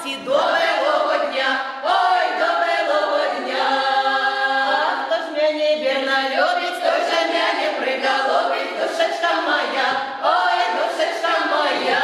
всі до белого дня, ой, до белого дня. Хто ж мене вірно любить, хто ж мене приголубить, душечка моя, ой, душечка моя.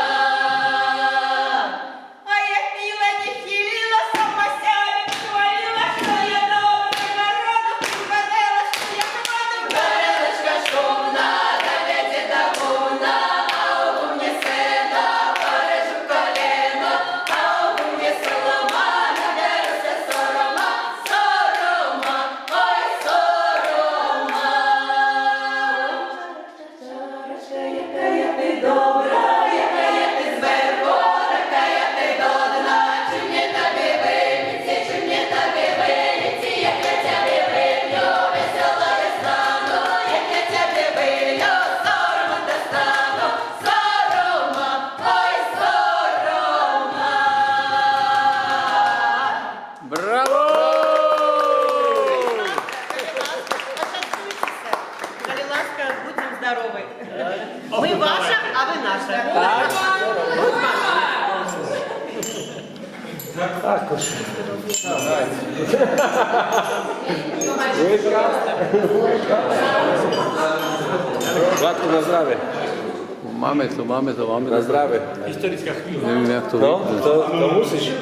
А я пила, не хилила, сама себя хвалила, что я добрый народу, говорила, что я народу. Горелочка шумна, да ведь это умна, а у мне сына, порежу колено, а у мне солома, наберуся сорома, сорома, ой, сорома. Жарочка, якая ти добра, якая ти зверху, такая ти до дна. Чи мне тобі випити, чи мне тобі виліти, як я тебе вилью, весела я стану, як я тебе вилью, сорома достану, сорома, ой, сорома. Браво! Коли ласка, будьте здоровы. Мы ваша, а вы наша. Також. Гладко на здраве. Mamy to. На здраве. Nie wiem jak to No, to musisz.